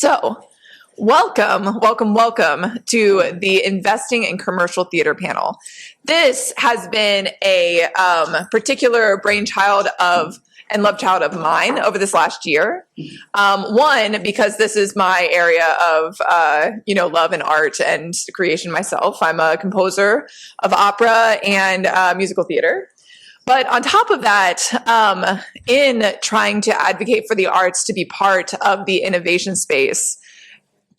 So, welcome to the Investing in Commercial Theater panel. This has been a particular brainchild of and love child of mine over this last year. One, because this is my area of, love and art and creation myself. I'm a composer of opera and musical theater. But on top of that, in trying to advocate for the arts to be part of the innovation space,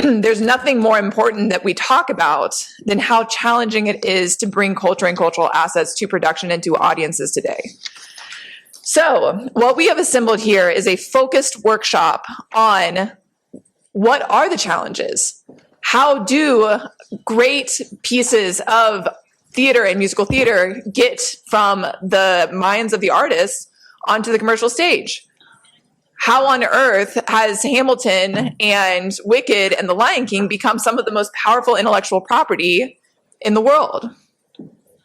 there's nothing more important that we talk about than how challenging it is to bring culture and cultural assets to production and to audiences today. So what we have assembled here is a focused workshop on what are the challenges? How do great pieces of theater and musical theater get from the minds of the artists onto the commercial stage? How on earth has Hamilton and Wicked and The Lion King become some of the most powerful intellectual property in the world?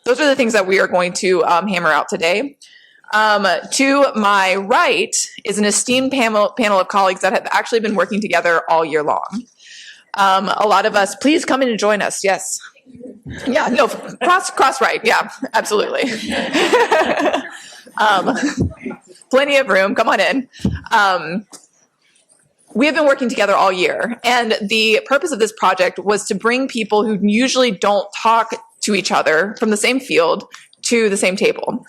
Those are the things that we are going to hammer out today. To my right is an esteemed panel of colleagues that have actually been working together all year long. A lot of us, please come in and join us. Yes. Yeah, no, cross right. Yeah, absolutely. Plenty of room. Come on in. We have been working together all year, and the purpose of this project was to bring people who usually don't talk to each other from the same field to the same table.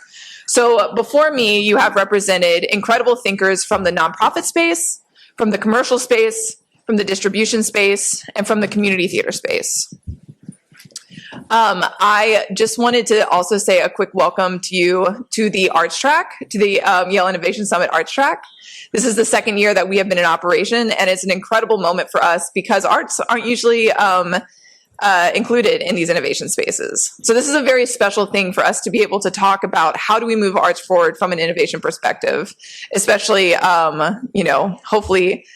So before me, you have represented incredible thinkers from the nonprofit space, from the commercial space, from the distribution space, and from the community theater space. I just wanted to also say a quick welcome to you to the arts track, to the Yale Innovation Summit arts track. This is the second year that we have been in operation, and it's an incredible moment for us because arts aren't usually included in these innovation spaces. So this is a very special thing for us to be able to talk about how do we move arts forward from an innovation perspective, especially, hopefully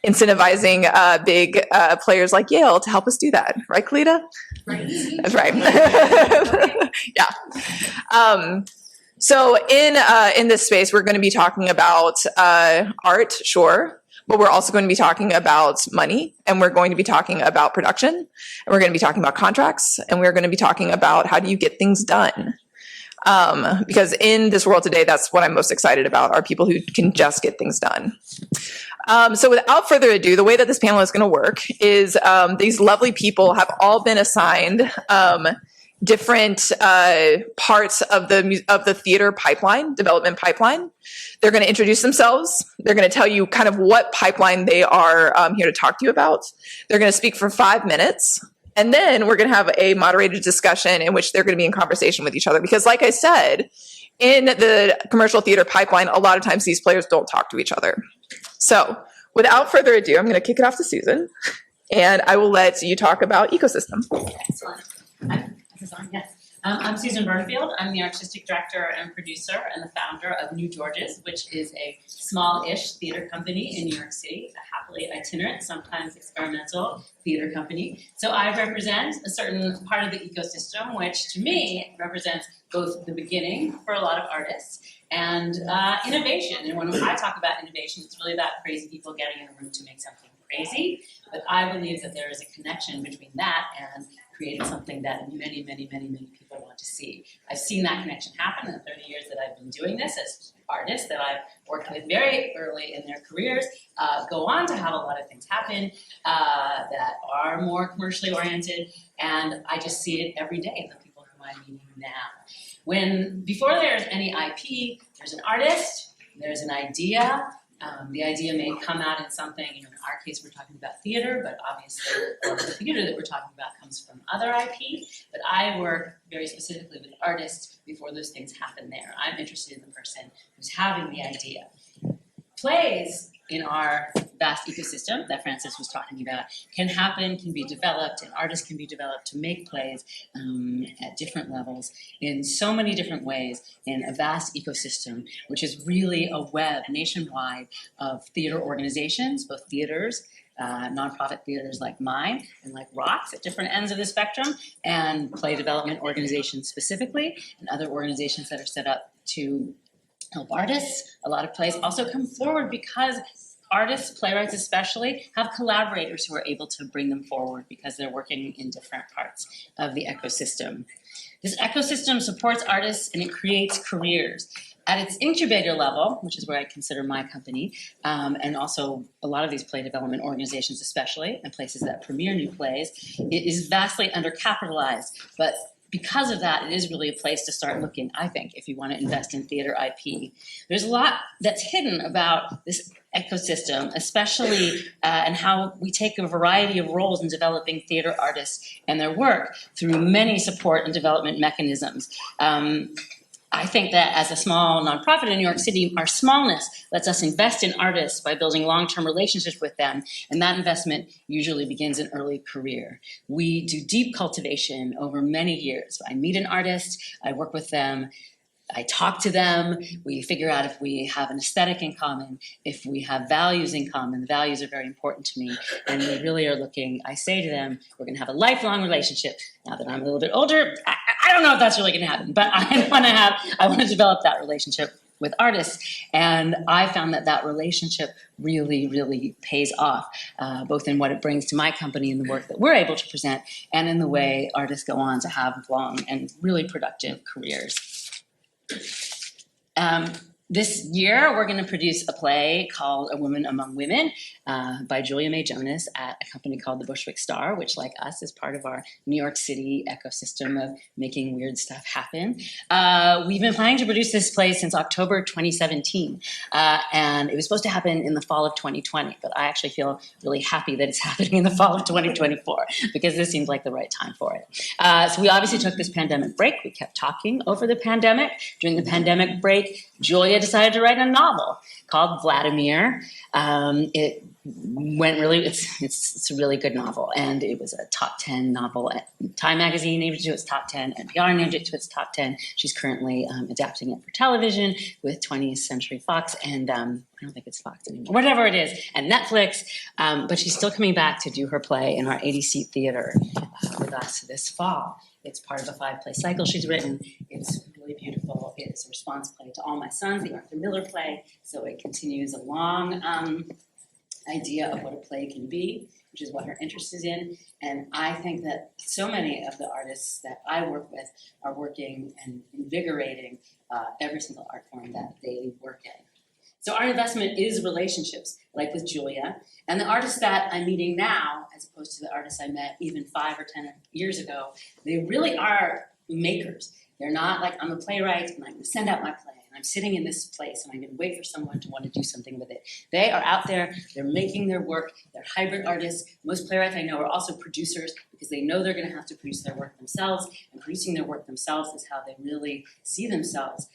incentivizing big players like Yale to help us do that. Right, Kalita? Right. That's right. Yeah. So in this space, we're going to be talking about art, sure, but we're also going to be talking about money, and we're going to be talking about production, and we're going to be talking about contracts, and we're going to be talking about how do you get things done. Because in this world today, that's what I'm most excited about, are people who can just get things done. So without further ado, the way that this panel is going to work is these lovely people have all been assigned different parts of the theater pipeline, development pipeline. They're going to introduce themselves. They're going to tell you kind of what pipeline they are here to talk to you about. They're going to speak for 5 minutes. And then we're going to have a moderated discussion in which they're going to be in conversation with each other. Because like I said, in the commercial theater pipeline, a lot of times these players don't talk to each other. So without further ado, I'm going to kick it off to Susan, and I will let you talk about ecosystem. Excellent. Yes. I'm Susan Burnfield. I'm the artistic director and producer and the founder of New George's, which is a small-ish theater company in New York City, a happily itinerant, sometimes experimental theater company. So I represent a certain part of the ecosystem, which to me represents both the beginning for a lot of artists and innovation. And when I talk about innovation, it's really about crazy people getting in a room to make something crazy. But I believe that there is a connection between that and creating something that many, many, many, many people want to see. I've seen that connection happen in the 30 years that I've been doing this as artists that I've worked with very early in their careers, go on to have a lot of things happen that are more commercially oriented, and I just see it every day in the people whom I'm meeting now. Before there's any IP, there's an artist, there's an idea. The idea may come out in something, in our case we're talking about theater, but obviously the theater that we're talking about comes from other IP. But I work very specifically with artists before those things happen there. I'm interested in the person who's having the idea. Plays in our vast ecosystem that Francis was talking about can happen, can be developed, and artists can be developed to make plays at different levels in so many different ways in a vast ecosystem, which is really a web nationwide of theater organizations, both theaters, nonprofit theaters like mine and like Rocks at different ends of the spectrum, and play development organizations specifically, and other organizations that are set up to help artists. A lot of plays also come forward because artists, playwrights especially, have collaborators who are able to bring them forward because they're working in different parts of the ecosystem. This ecosystem supports artists and it creates careers. At its incubator level, which is where I consider my company, and also a lot of these play development organizations especially, and places that premiere new plays, it is vastly undercapitalized, but because of that, it is really a place to start looking, I think, if you want to invest in theater IP. There's a lot that's hidden about this ecosystem, especially and how we take a variety of roles in developing theater artists and their work through many support and development mechanisms. I think that as a small nonprofit in New York City, our smallness lets us invest in artists by building long-term relationships with them, and that investment usually begins in early career. We do deep cultivation over many years. I meet an artist, I work with them, I talk to them, we figure out if we have an aesthetic in common, if we have values in common. The values are very important to me, and we really are looking, I say to them, we're gonna have a lifelong relationship. Now that I'm a little bit older, I don't know if that's really gonna happen, but I wanna develop that relationship with artists, and I found that relationship really, really pays off, both in what it brings to my company and the work that we're able to present, and in the way artists go on to have long and really productive careers. This year, we're going to produce a play called A Woman Among Women by Julia May Jonas at a company called the Bushwick Star, which, like us, is part of our New York City ecosystem of making weird stuff happen. We've been planning to produce this play since October 2017, and it was supposed to happen in the fall of 2020, but I actually feel really happy that it's happening in the fall of 2024 because this seems like the right time for it. So we obviously took this pandemic break. We kept talking over the pandemic. During the pandemic break, Julia decided to write a novel called Vladimir. It went really, it's a really good novel, and it was a top 10 novel. Time Magazine named it to its top 10, NPR named it to its top 10. She's currently adapting it for television with 20th Century Fox, and I don't think it's Fox anymore, whatever it is, and Netflix, but she's still coming back to do her play in our 80-seat theater with us this fall. It's part of a 5-play cycle she's written. It's really beautiful. It's a response play to All My Sons, the Arthur Miller play. So it continues a long idea of what a play can be, which is what her interest is in. And I think that so many of the artists that I work with are working and invigorating every single art form that they work in. So our investment is relationships, like with Julia. And the artists that I'm meeting now, as opposed to the artists I met even 5 or 10 years ago, they really are makers. They're not like, I'm a playwright and I'm going to send out my play and I'm sitting in this place and I'm going to wait for someone to want to do something with it. They are out there, they're making their work, they're hybrid artists. Most playwrights I know are also producers because they know they're going to have to produce their work themselves, and producing their work themselves is how they really see themselves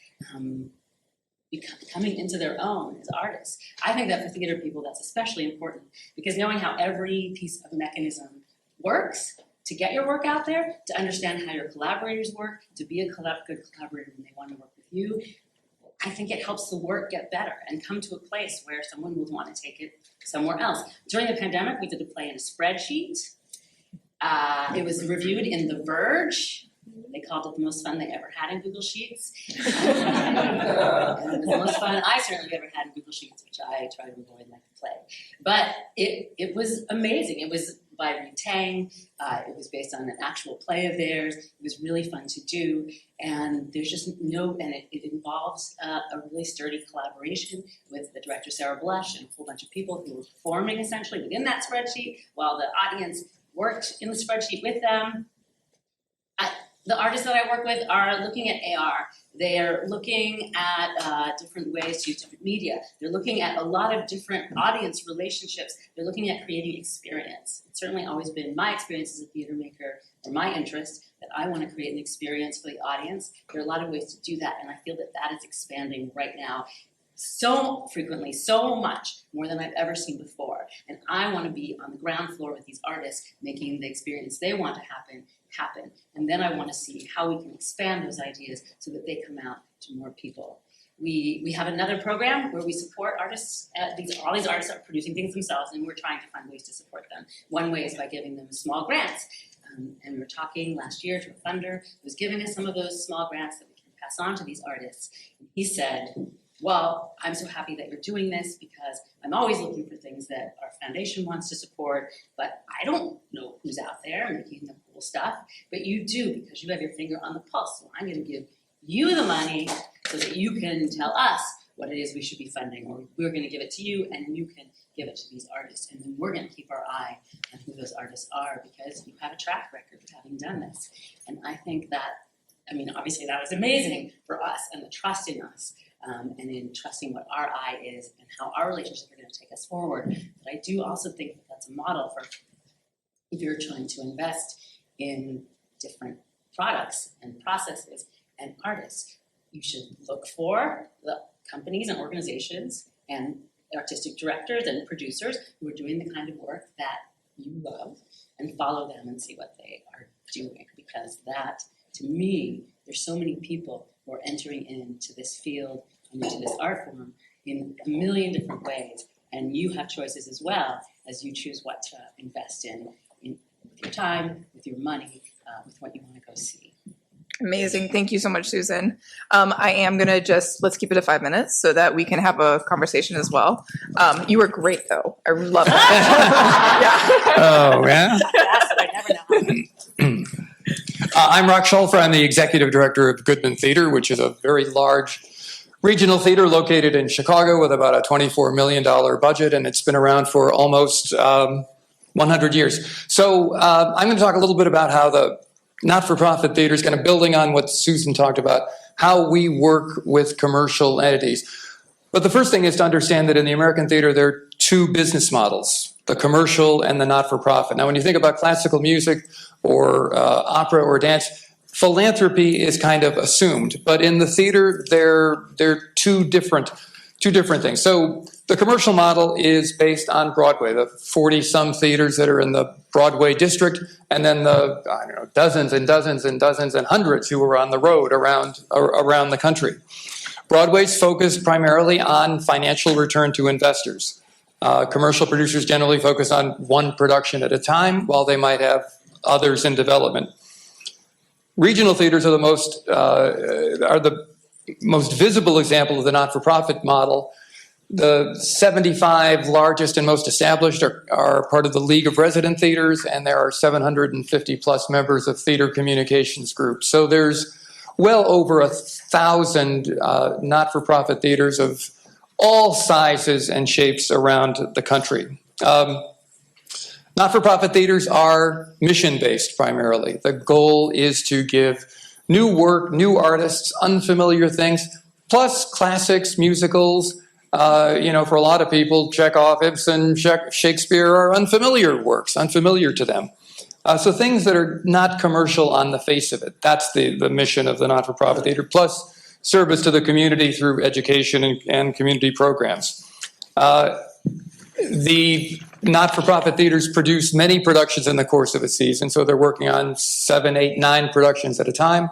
coming into their own as artists. I think that for theater people, that's especially important because knowing how every piece of mechanism works to get your work out there, to understand how your collaborators work, to be a good collaborator when they want to work with you, I think it helps the work get better and come to a place where someone will want to take it somewhere else. During the pandemic, we did a play in a spreadsheet. It was reviewed in The Verge. They called it the most fun they ever had in Google Sheets. And it was the most fun I certainly ever had in Google Sheets, which I try to avoid like the play. But it was amazing. It was by Reed Tang. It was based on an actual play of theirs. It was really fun to do. And there's just it involves a really sturdy collaboration with the director, Sarah Blush, and a whole bunch of people who were performing essentially within that spreadsheet while the audience worked in the spreadsheet with them. The artists that I work with are looking at AR. They are looking at different ways to use different media. They're looking at a lot of different audience relationships. They're looking at creating experience. It's certainly always been my experience as a theater maker, or my interest, that I want to create an experience for the audience. There are a lot of ways to do that, and I feel that is expanding right now so frequently, so much more than I've ever seen before. And I want to be on the ground floor with these artists, making the experience they want to happen. And then I want to see how we can expand those ideas so that they come out to more people. We have another program where we support artists. All these artists are producing things themselves, and we're trying to find ways to support them. One way is by giving them small grants. And we were talking last year to a funder who was giving us some of those small grants that we can pass on to these artists. And he said, well, I'm so happy that you're doing this because I'm always looking for things that our foundation wants to support, but I don't know who's out there making the cool stuff, but you do because you have your finger on the pulse. So I'm going to give you the money so that you can tell us what it is we should be funding, or we're going to give it to you and you can give it to these artists. And then we're going to keep our eye on who those artists are because you have a track record of having done this. And I think that, I mean, obviously that was amazing for us and the trust in us. And in trusting what our eye is and how our relationships are going to take us forward. But I do also think that that's a model for if you're trying to invest in different products and processes and artists. You should look for the companies and organizations and artistic directors and producers who are doing the kind of work that you love and follow them and see what they are doing. Because that, to me, there's so many people who are entering into this field and into this art form in a million different ways. And you have choices as well as you choose what to invest in with your time, with your money, with what you want to go see. Amazing. Thank you so much, Susan. I am going to let's keep it to 5 minutes so that we can have a conversation as well. You were great, though. I love it. Yeah. Oh, yeah? That's what I never know. I'm Rock Schulfer. I'm the executive director of Goodman Theater, which is a very large regional theater located in Chicago with about a $24 million budget, and it's been around for almost 100 years. So I'm going to talk a little bit about how the not-for-profit theater is kind of building on what Susan talked about, how we work with commercial entities. But the first thing is to understand that in the American theater, there are two business models, the commercial and the not-for-profit. Now, when you think about classical music or opera or dance, philanthropy is kind of assumed. But in the theater, they're two different things. So the commercial model is based on Broadway, the 40-some theaters that are in the Broadway district, and then the dozens and dozens and dozens and hundreds who are on the road around the country. Broadway's focused primarily on financial return to investors. Commercial producers generally focus on one production at a time, while they might have others in development. Regional theaters are the most visible example of the not-for-profit model. The 75 largest and most established are part of the League of Resident Theaters, and there are 750 plus members of theater communications groups. So there's well over 1,000 not-for-profit theaters of all sizes and shapes around the country. Not-for-profit theaters are mission-based primarily. The goal is to give new work, new artists, unfamiliar things, plus classics, musicals. For a lot of people, Chekhov, Ibsen, Shakespeare are unfamiliar works, unfamiliar to them. So things that are not commercial on the face of it. That's the mission of the not-for-profit theater, plus service to the community through education and community programs. The not-for-profit theaters produce many productions in the course of a season, so they're working on 7, 8, 9 productions at a time.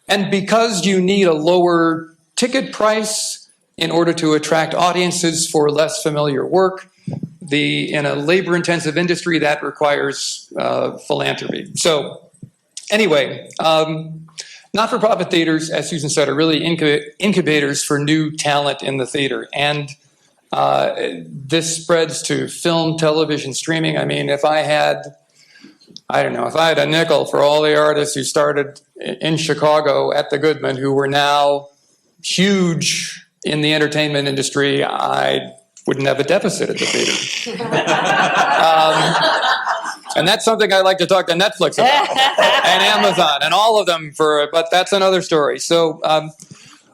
And because you need a lower ticket price in order to attract audiences for less familiar work, in a labor-intensive industry, that requires philanthropy. So anyway, not-for-profit theaters, as Susan said, are really incubators for new talent in the theater. And this spreads to film, television, streaming. I mean, if I had a nickel for all the artists who started in Chicago at the Goodman who were now huge in the entertainment industry, I wouldn't have a deficit at the theater. And that's something I like to talk to Netflix about and Amazon and all of them but that's another story. So,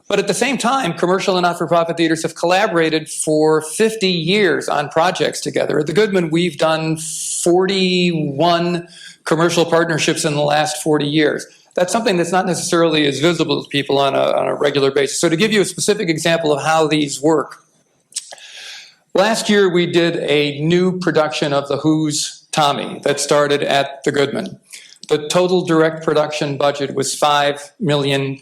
but at the same time, commercial and not-for-profit theaters have collaborated for 50 years on projects together. At the Goodman, we've done 41 commercial partnerships in the last 40 years. That's something that's not necessarily as visible to people on a regular basis. So to give you a specific example of how these work, last year we did a new production of The Who's Tommy that started at the Goodman. The total direct production budget was $5 million.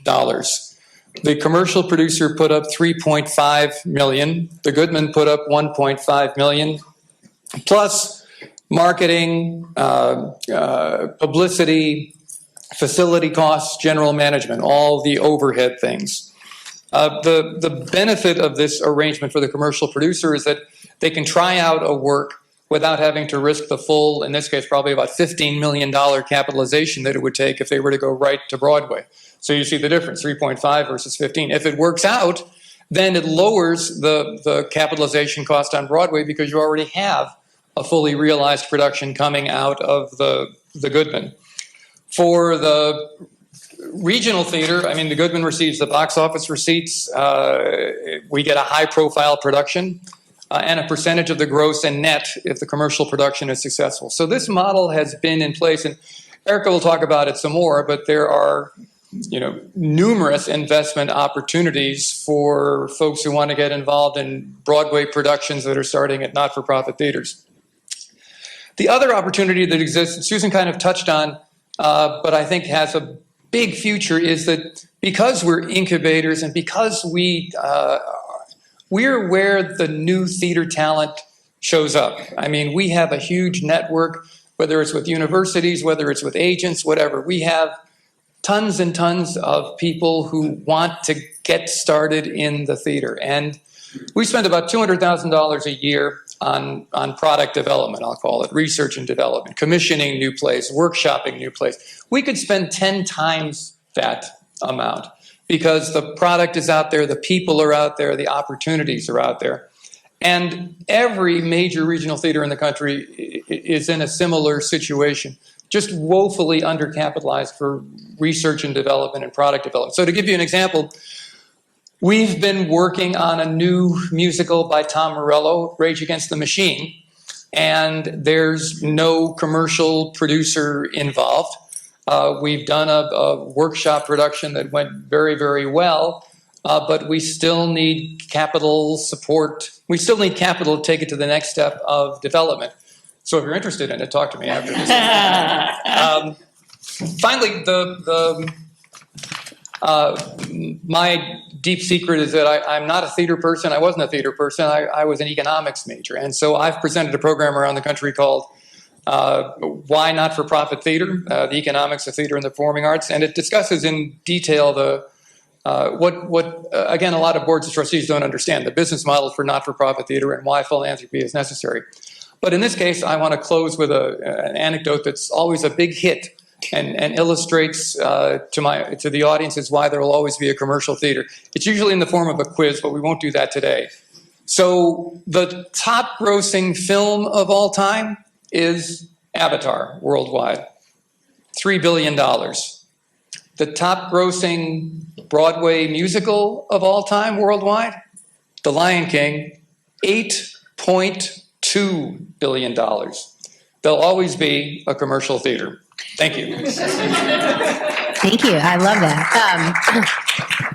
The commercial producer put up $3.5 million. The Goodman put up $1.5 million, plus marketing, publicity, facility costs, general management, all the overhead things. The benefit of this arrangement for the commercial producer is that they can try out a work without having to risk the full, in this case, probably about $15 million capitalization that it would take if they were to go right to Broadway. So you see the difference, 3.5 versus 15. If it works out, then it lowers the capitalization cost on Broadway because you already have a fully realized production coming out of the Goodman. For the regional theater, I mean, the Goodman receives the box office receipts. We get a high-profile production and a percentage of the gross and net if the commercial production is successful. So this model has been in place, and Erica will talk about it some more, but there are numerous investment opportunities for folks who want to get involved in Broadway productions that are starting at not-for-profit theaters. The other opportunity that exists, Susan kind of touched on, but I think has a big future, is that because we're incubators and because we're where the new theater talent shows up. I mean, we have a huge network, whether it's with universities, whether it's with agents, whatever. We have tons and tons of people who want to get started in the theater. And we spend about $200,000 a year on product development, I'll call it, research and development, commissioning new plays, workshopping new plays. We could spend 10 times that amount because the product is out there, the people are out there, the opportunities are out there. And every major regional theater in the country is in a similar situation, just woefully undercapitalized for research and development and product development. So to give you an example, we've been working on a new musical by Tom Morello, Rage Against the Machine, and there's no commercial producer involved. We've done a workshop production that went very, very well, but we still need capital support. We still need capital to take it to the next step of development. So if you're interested in it, talk to me after this. Finally, my deep secret is that I'm not a theater person. I wasn't a theater person. I was an economics major. And so I've presented a program around the country called Why Not-for-Profit Theater? The Economics of Theater and the Performing Arts. And it discusses in detail what again, a lot of boards of trustees don't understand, the business model for not-for-profit theater and why philanthropy is necessary. But in this case, I want to close with an anecdote that's always a big hit and illustrates to the audiences why there will always be a commercial theater. It's usually in the form of a quiz, but we won't do that today. So the top grossing film of all time is Avatar worldwide, $3 billion. The top grossing Broadway musical of all time worldwide, The Lion King, $8.2 billion. There'll always be a commercial theater. Thank you. Thank you. I love that.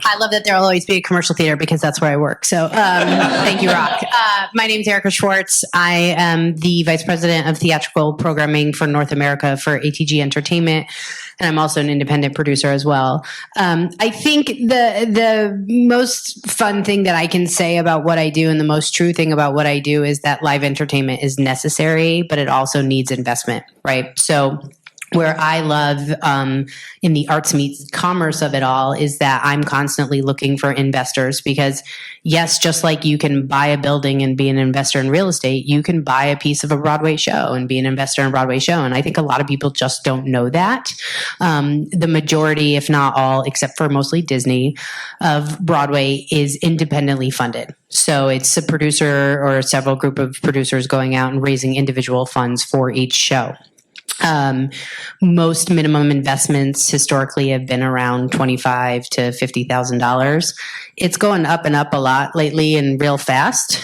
I love that there'll always be a commercial theater because that's where I work. So thank you, Rock. My name is Erica Schwartz. I am the Vice President of Theatrical Programming for North America for ATG Entertainment. And I'm also an independent producer as well. I think the most fun thing that I can say about what I do and the most true thing about what I do is that live entertainment is necessary, but it also needs investment, right? So where I love in the arts meets commerce of it all is that I'm constantly looking for investors because, yes, just like you can buy a building and be an investor in real estate, you can buy a piece of a Broadway show and be an investor in a Broadway show. And I think a lot of people just don't know that. The majority, if not all, except for mostly Disney, of Broadway is independently funded. So it's a producer or several group of producers going out and raising individual funds for each show. Most minimum investments historically have been around $25,000 to $50,000. It's going up and up a lot lately and real fast.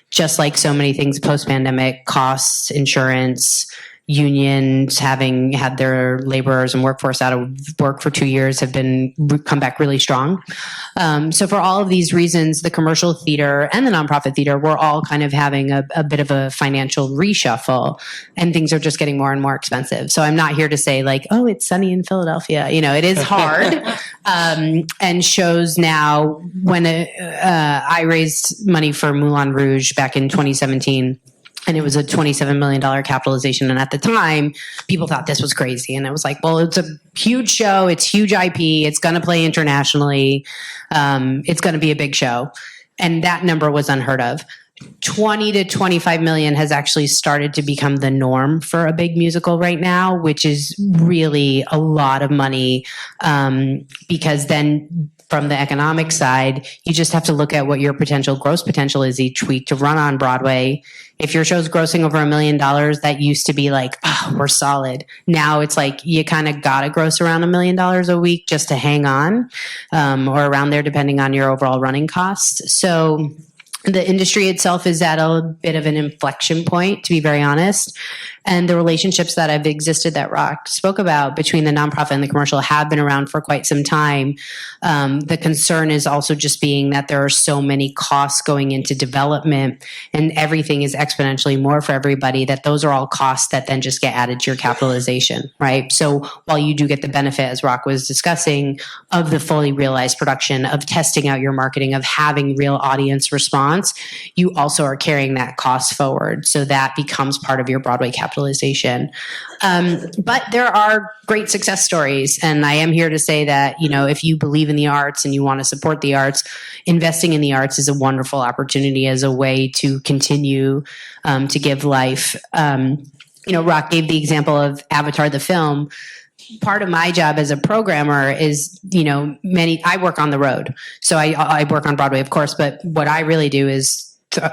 Just like so many things post-pandemic, costs, insurance, unions having had their laborers and workforce out of work for 2 years have come back really strong. So for all of these reasons, the commercial theater and the nonprofit theater, we're all kind of having a bit of a financial reshuffle and things are just getting more and more expensive. So I'm not here to say like, oh, it's sunny in Philadelphia. It is hard. And shows now when I raised money for Moulin Rouge back in 2017, And it was a $27 million capitalization. And at the time, people thought this was crazy. And I was like, well, it's a huge show. It's huge IP. It's going to play internationally. It's going to be a big show. And that number was unheard of. 20 to 25 million has actually started to become the norm for a big musical right now, which is really a lot of money, because then from the economic side, you just have to look at what your potential gross potential is each week to run on Broadway. If your show's grossing over $1 million, that used to be like, oh, we're solid. Now it's like you kind of got to gross around $1 million a week just to hang on, or around there, depending on your overall running costs. So the industry itself is at a bit of an inflection point, to be very honest. And the relationships that have existed that Rock spoke about between the nonprofit and the commercial have been around for quite some time. The concern is also just being that there are so many costs going into development and everything is exponentially more for everybody, that those are all costs that then just get added to your capitalization, right? So while you do get the benefit, as Rock was discussing, of the fully realized production, of testing out your marketing, of having real audience response, you also are carrying that cost forward. So that becomes part of your Broadway capitalization. But there are great success stories. And I am here to say that, you know, if you believe in the arts and you want to support the arts, investing in the arts is a wonderful opportunity as a way to continue to give life. You know, Rock gave the example of Avatar, the film. Part of my job as a programmer is, you know, I work on the road. So I work on Broadway, of course, but what I really do is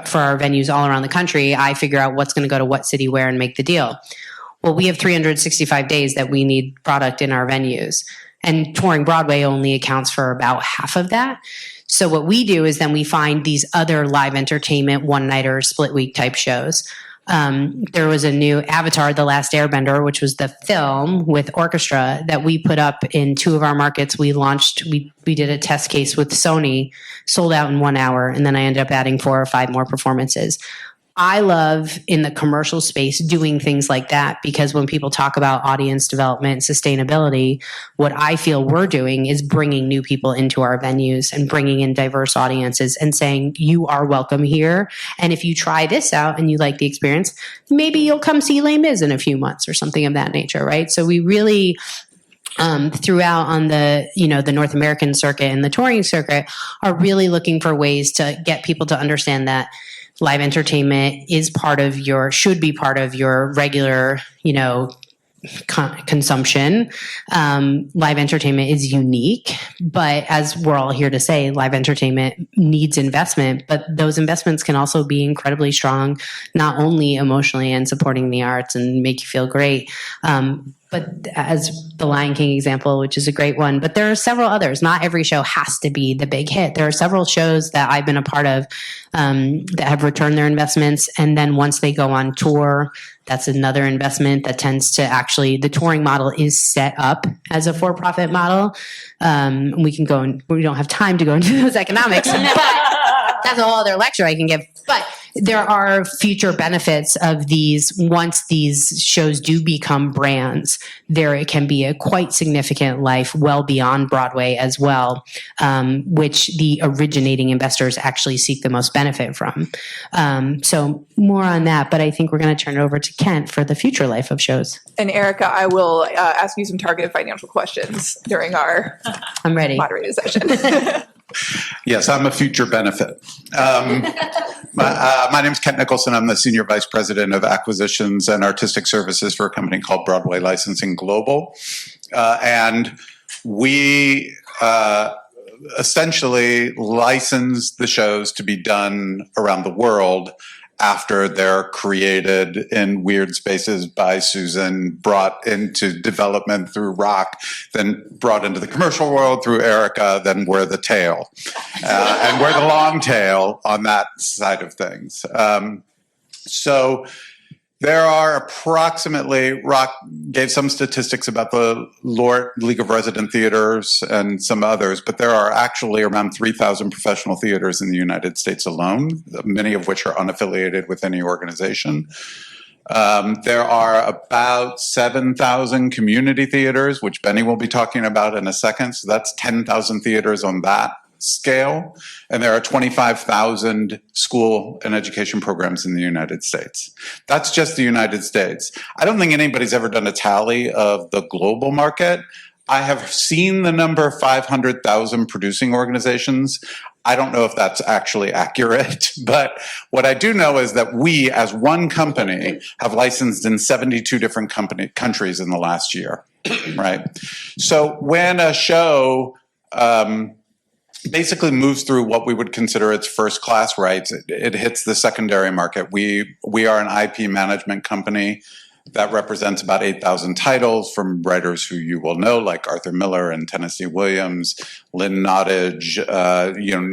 for our venues all around the country, I figure out what's going to go to what city where and make the deal. Well, we have 365 days that we need product in our venues, and touring Broadway only accounts for about half of that. So what we do is then we find these other live entertainment, one-nighter, split week type shows. There was a new Avatar, The Last Airbender, which was the film with orchestra that we put up in 2 of our markets. We did a test case with Sony, sold out in 1 hour, and then I ended up adding 4 or 5 more performances. I love in the commercial space doing things like that, because when people talk about audience development, sustainability, what I feel we're doing is bringing new people into our venues and bringing in diverse audiences and saying, you are welcome here. And if you try this out and you like the experience, maybe you'll come see Les Mis in a few months or something of that nature, right? So we really throughout on the, you know, the North American circuit and the touring circuit are really looking for ways to get people to understand that live entertainment should be part of your regular, you know, consumption. Live entertainment is unique, but as we're all here to say, live entertainment needs investment, but those investments can also be incredibly strong, not only emotionally and supporting the arts and make you feel great, but as the Lion King example, which is a great one, but there are several others. Not every show has to be the big hit. There are several shows that I've been a part of that have returned their investments. And then once they go on tour, that's another investment that tends to actually, the touring model is set up as a for-profit model. We don't have time to go into those economics, but that's a whole other lecture I can give. But there are future benefits of these. Once these shows do become brands, there can be a quite significant life well beyond Broadway as well, which the originating investors actually seek the most benefit from. So more on that, but I think we're going to turn it over to Kent for the future life of shows. And Erica, I will ask you some targeted financial questions during our I'm ready. moderated session. Yes, I'm a future benefit. My name is Kent Nicholson. I'm the Senior Vice President of Acquisitions and Artistic Services for a company called Broadway Licensing Global. And we essentially license the shows to be done around the world after they're created in weird spaces by Susan, brought into development through Rock, then brought into the commercial world through Erica, then we're the tail. And we're the long tail on that side of things. So there are approximately, Rock gave some statistics about the LORT, League of Resident Theaters, and some others, but there are actually around 3,000 professional theaters in the United States alone, many of which are unaffiliated with any organization. There are about 7,000 community theaters, which Benny will be talking about in a second, so that's 10,000 theaters on that scale, and there are 25,000 school and education programs in the United States. That's just the United States. I don't think anybody's ever done a tally of the global market. I have seen the number 500,000 producing organizations. I don't know if that's actually accurate, but what I do know is that we, as one company, have licensed in 72 different countries in the last year, right? So when a show basically moves through what we would consider its first class rights, it hits the secondary market. We are an IP management company that represents about 8,000 titles from writers who you will know, like Arthur Miller and Tennessee Williams, Lynn Nottage.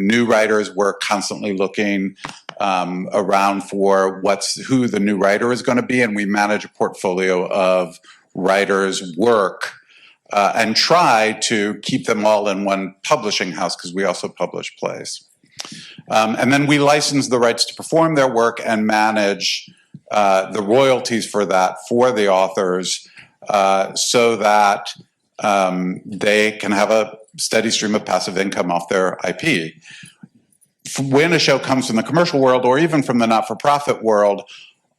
New writers. We're constantly looking around for who the new writer is going to be, and we manage a portfolio of writers' work and try to keep them all in one publishing house because we also publish plays. And then we license the rights to perform their work and manage the royalties for that for the authors so that they can have a steady stream of passive income off their IP. When a show comes from the commercial world or even from the not-for-profit world,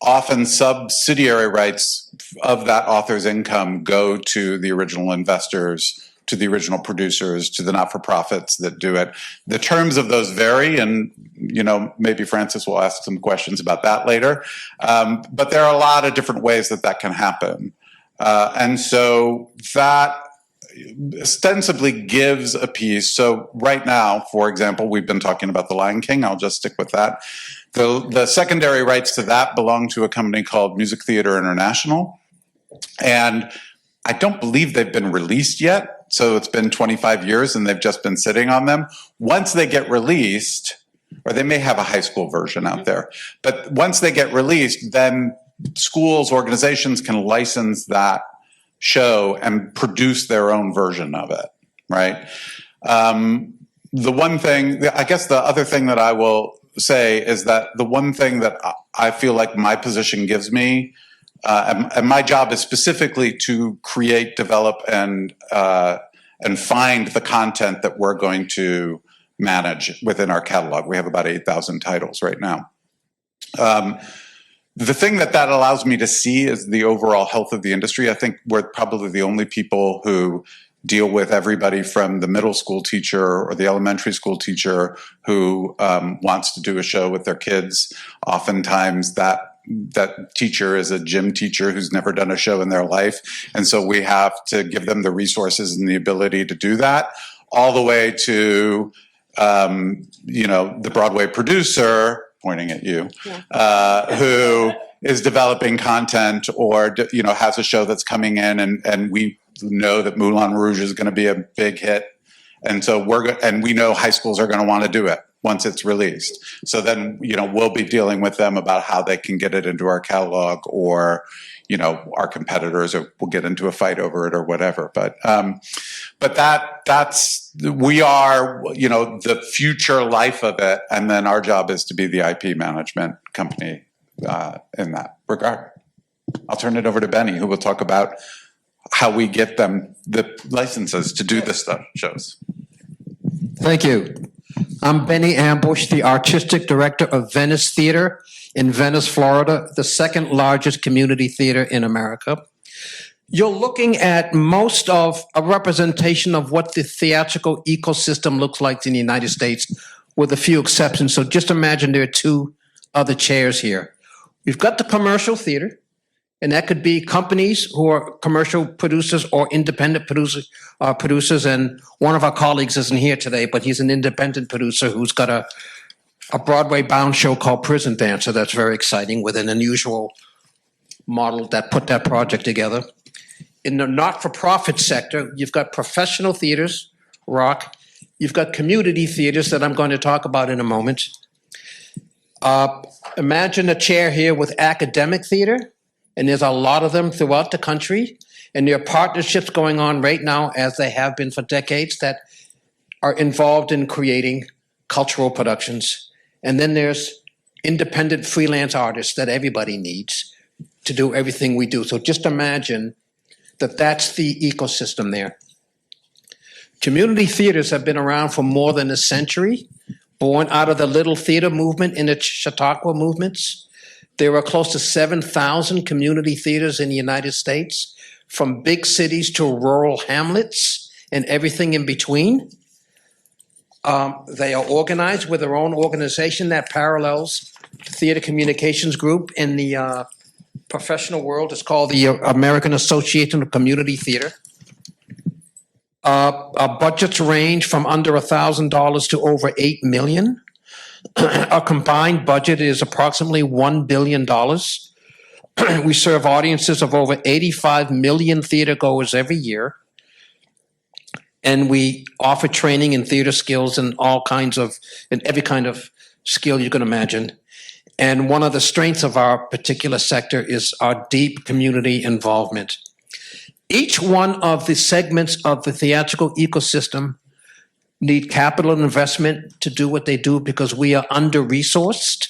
often subsidiary rights of that author's income go to the original investors, to the original producers, to the not-for-profits that do it. The terms of those vary, and maybe Francis will ask some questions about that later. But there are a lot of different ways that can happen. And so that ostensibly gives a piece. So right now, for example, we've been talking about The Lion King. I'll just stick with that. The secondary rights to that belong to a company called Music Theater International. And I don't believe they've been released yet. So it's been 25 years and they've just been sitting on them. Once they get released, or they may have a high school version out there, but once they get released, then schools, organizations can license that show and produce their own version of it, right? The one thing, I guess the other thing that I will say is that the one thing that I feel like my position gives me, and my job is specifically to create, develop, and find the content that we're going to manage within our catalog. We have about 8,000 titles right now. The thing that allows me to see is the overall health of the industry. I think we're probably the only people who deal with everybody from the middle school teacher or the elementary school teacher who wants to do a show with their kids. Oftentimes that teacher is a gym teacher who's never done a show in their life. And so we have to give them the resources and the ability to do that, all the way to, the Broadway producer, pointing at you, who is developing content or, has a show that's coming in and we know that Moulin Rouge is going to be a big hit. And so we know high schools are going to want to do it once it's released. So then, we'll be dealing with them about how they can get it into our catalog or, our competitors, or we'll get into a fight over it or whatever. But we are, the future life of it. And then our job is to be the IP management company in that regard. I'll turn it over to Benny, who will talk about how we get them the licenses to do this stuff, shows. Thank you. I'm Benny Ambush, the Artistic Director of Venice Theater in Venice, Florida, the second largest community theater in America. You're looking at most of a representation of what the theatrical ecosystem looks like in the United States, with a few exceptions. So just imagine there are two other chairs here. We've got the commercial theater, and that could be companies who are commercial producers or independent producers. And one of our colleagues isn't here today, but he's an independent producer who's got a Broadway-bound show called Prison Dancer that's very exciting, with an unusual model that put that project together. In the not-for-profit sector, you've got professional theaters, rock. You've got community theaters that I'm going to talk about in a moment. Imagine a chair here with academic theater. And there's a lot of them throughout the country. And there are partnerships going on right now, as they have been for decades, that are involved in creating cultural productions. And then there's independent freelance artists that everybody needs to do everything we do. So just imagine that that's the ecosystem there. Community theaters have been around for more than a century, born out of the Little Theater movement and the Chautauqua movements. There are close to 7,000 community theaters in the United States, from big cities to rural hamlets and everything in between. They are organized with their own organization that parallels Theater Communications Group in the professional world. It's called the American Association of Community Theater. Our budgets range from under $1,000 to over $8 million. Our combined budget is approximately $1 billion. We serve audiences of over 85 million theater goers every year. And we offer training in theater skills and every kind of skill you can imagine. And one of the strengths of our particular sector is our deep community involvement. Each one of the segments of the theatrical ecosystem need capital investment to do what they do because we are under-resourced.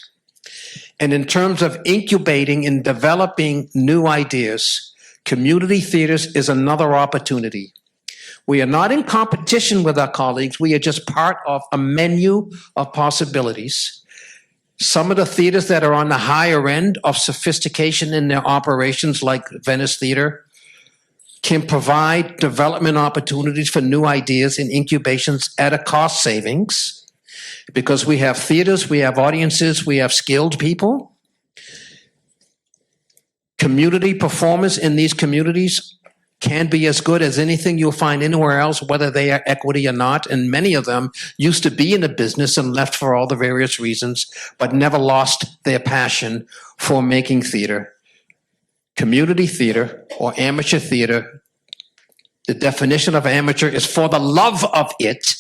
And in terms of incubating and developing new ideas, community theaters is another opportunity. We are not in competition with our colleagues. We are just part of a menu of possibilities. Some of the theaters that are on the higher end of sophistication in their operations, like Venice Theater, can provide development opportunities for new ideas and incubations at a cost savings, because we have theaters, we have audiences, we have skilled people. Community performers in these communities can be as good as anything you'll find anywhere else, whether they are equity or not. And many of them used to be in the business and left for all the various reasons, but never lost their passion for making theater. Community theater or amateur theater, the definition of amateur is for the love of it.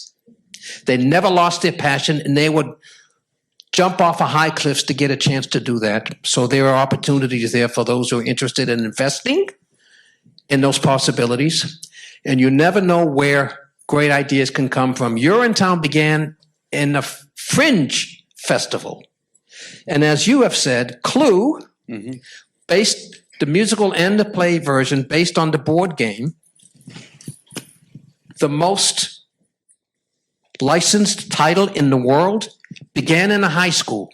They never lost their passion, and they would jump off of high cliffs to get a chance to do that. So there are opportunities there for those who are interested in investing in those possibilities. And you never know where great ideas can come from. Urinetown began in a fringe festival. And as you have said, Clue, based the musical and the play version based on the board game, the most licensed title in the world, began in a high school.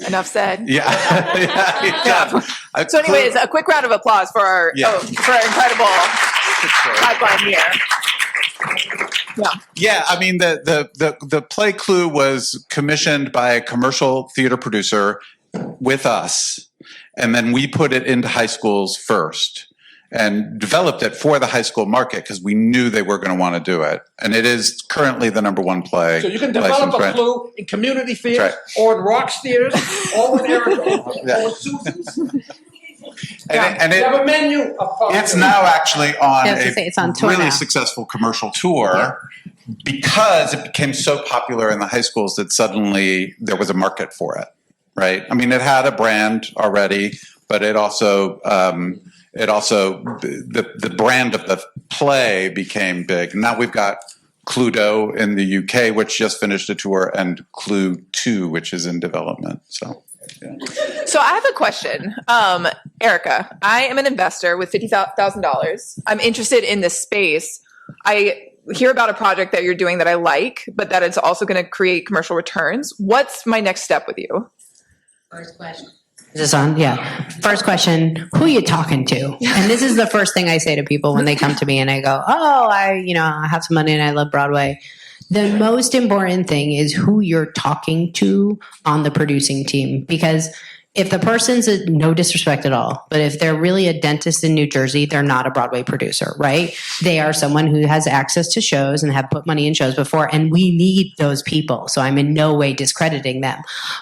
Enough said. Yeah. So anyways, a quick round of applause for our, for our incredible pipeline here. Yeah, I mean, the play Clue was commissioned by a commercial theater producer with us, and then we put it into high schools first and developed it for the high school market because we knew they were going to want to do it. And it is currently the #1 play. So you can develop a Clue in community theaters or in Rock's theaters or with Erica or with Susan's. And you have a menu of it's now actually on it's on tour really now. successful commercial tour because it became so popular in the high schools that suddenly there was a market for it, right? I mean, it had a brand already, but it also the brand of the play became big. Now we've got Cluedo in the UK, which just finished a tour, and Clue 2, which is in development. So I have a question. Erica, I am an investor with $50,000. I'm interested in this space. I hear about a project that you're doing that I like, but that it's also going to create commercial returns. What's my next step with you? First question. Is this on? Yeah. First question, who are you talking to? And this is the first thing I say to people when they come to me and I go, I have some money and I love Broadway. The most important thing is who you're talking to on the producing team. Because if the person's no disrespect at all, but if they're really a dentist in New Jersey, they're not a Broadway producer, right? They are someone who has access to shows and have put money in shows before, and we need those people. So I'm in no way discrediting them.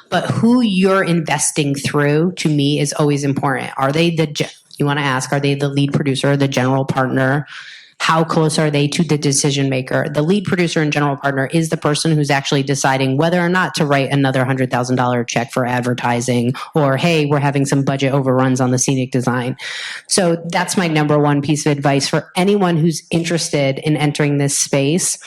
But who you're investing through, to me, is always important. Are they you want to ask, are they the lead producer, the general partner? How close are they to the decision maker? The lead producer and general partner is the person who's actually deciding whether or not to write another $100,000 check for advertising, or, hey, we're having some budget overruns on the scenic design. So that's my #1 piece of advice for anyone who's interested in entering this space.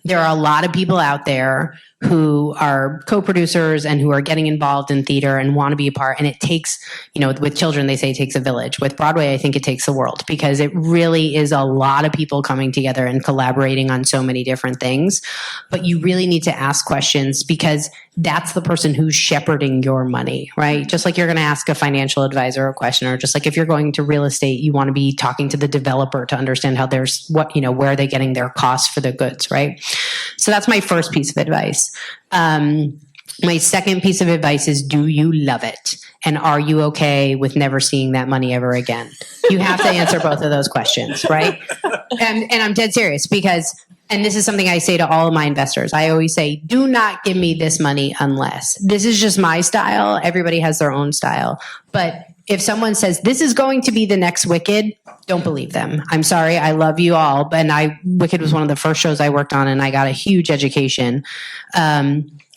There are a lot of people out there who are co-producers and who are getting involved in theater and want to be a part. And it takes, with children, they say it takes a village. With Broadway, I think it takes the world, because it really is a lot of people coming together and collaborating on so many different things. But you really need to ask questions, because that's the person who's shepherding your money, right? Just like you're going to ask a financial advisor a question, or just like if you're going to real estate, you want to be talking to the developer to understand how there's where are they getting their costs for the goods, right? So that's my first piece of advice. My second piece of advice is, do you love it? And are you okay with never seeing that money ever again? You have to answer both of those questions, right? And I'm dead serious, because, and this is something I say to all of my investors. I always say, do not give me this money unless. This is just my style. Everybody has their own style. But if someone says, this is going to be the next Wicked, don't believe them. I'm sorry. I love you all. But Wicked was one of the first shows I worked on, and I got a huge education.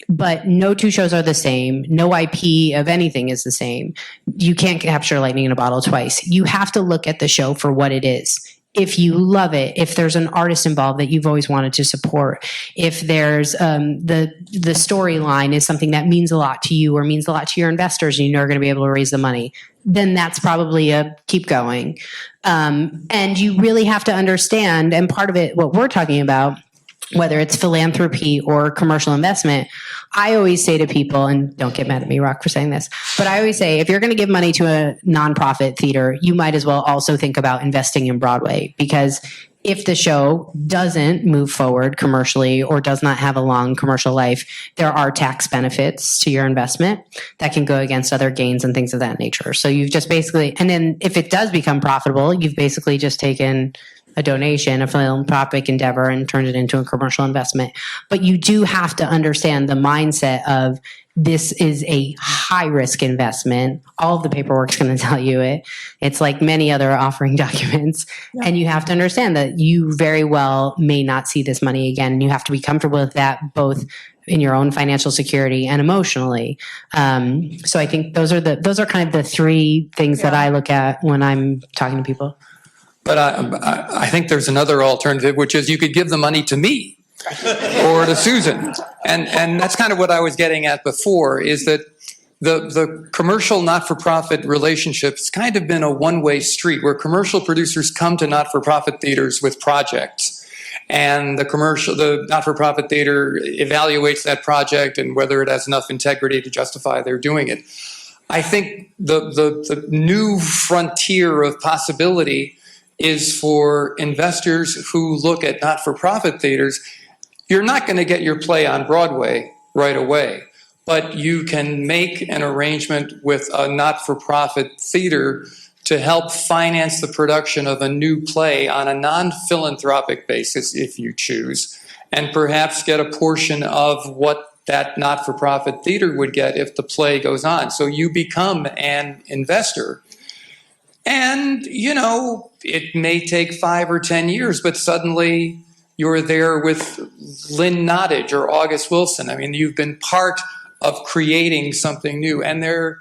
But no two shows are the same. No IP of anything is the same. You can't capture lightning in a bottle twice. You have to look at the show for what it is. If you love it, if there's an artist involved that you've always wanted to support, if there's the storyline is something that means a lot to you or means a lot to your investors, and you know are going to be able to raise the money, then that's probably a keep going. And you really have to understand, and part of it, what we're talking about, whether it's philanthropy or commercial investment, I always say to people, and don't get mad at me, Rock, for saying this, but I always say, if you're going to give money to a nonprofit theater, you might as well also think about investing in Broadway, because if the show doesn't move forward commercially or does not have a long commercial life, there are tax benefits to your investment that can go against other gains and things of that nature. So you've just basically, and then if it does become profitable, you've basically just taken a donation, a philanthropic endeavor, and turned it into a commercial investment. But you do have to understand the mindset of, this is a high risk investment. All of the paperwork's going to tell you it. It's like many other offering documents. Yeah. And you have to understand that you very well may not see this money again. And you have to be comfortable with that, both in your own financial security and emotionally. So I think those are kind of the three things that I look at when I'm talking to people. But I think there's another alternative, which is you could give the money to me or to Susan. And that's kind of what I was getting at before, is that the commercial not-for-profit relationship's kind of been a one-way street, where commercial producers come to not-for-profit theaters with projects. And the not-for-profit theater evaluates that project and whether it has enough integrity to justify their doing it. I think the new frontier of possibility is for investors who look at not-for-profit theaters. You're not going to get your play on Broadway right away, but you can make an arrangement with a not-for-profit theater to help finance the production of a new play on a non-philanthropic basis, if you choose, and perhaps get a portion of what that not-for-profit theater would get if the play goes on. So you become an investor. And, it may take 5 or 10 years, but suddenly you're there with Lynn Nottage or August Wilson. I mean, you've been part of creating something new. And the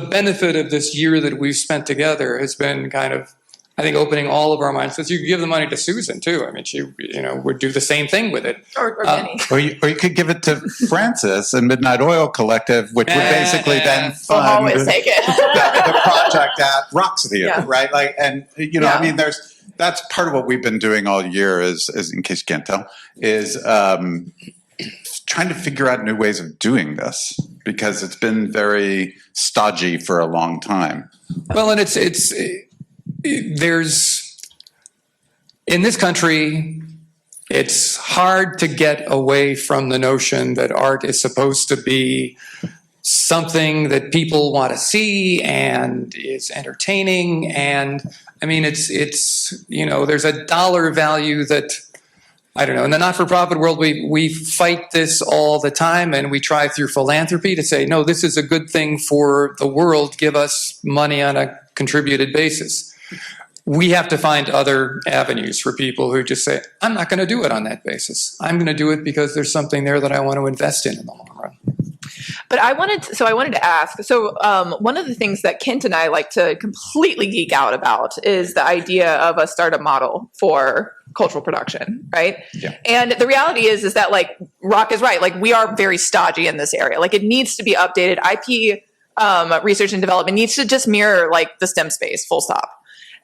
benefit of this year that we've spent together has been kind of, I think, opening all of our minds. So you could give the money to Susan too. I mean, she, would do the same thing with it. Or Benny. Or you could give it to Francis and Midnight Oil Collective, which would basically then We'll fund always take it. the project at Rock's Theater, Yeah. right? I mean, that's part of what we've been doing all year is in case you can't tell, is trying to figure out new ways of doing this, because it's been very stodgy for a long time. Well, and there's, in this country, it's hard to get away from the notion that art is supposed to be something that people want to see and is entertaining. And I mean, it's there's a dollar value that, I don't know, in the not-for-profit world, we fight this all the time, and we try through philanthropy to say, no, this is a good thing for the world, give us money on a contributed basis. We have to find other avenues for people who just say, I'm not going to do it on that basis. I'm going to do it because there's something there that I want to invest in the long run. But I wanted to ask. So one of the things that Kent and I like to completely geek out about is the idea of a startup model for cultural production, right? Yeah. And the reality is that like Rock is right. Like we are very stodgy in this area. Like it needs to be updated. IP research and development needs to just mirror like the STEM space, full stop.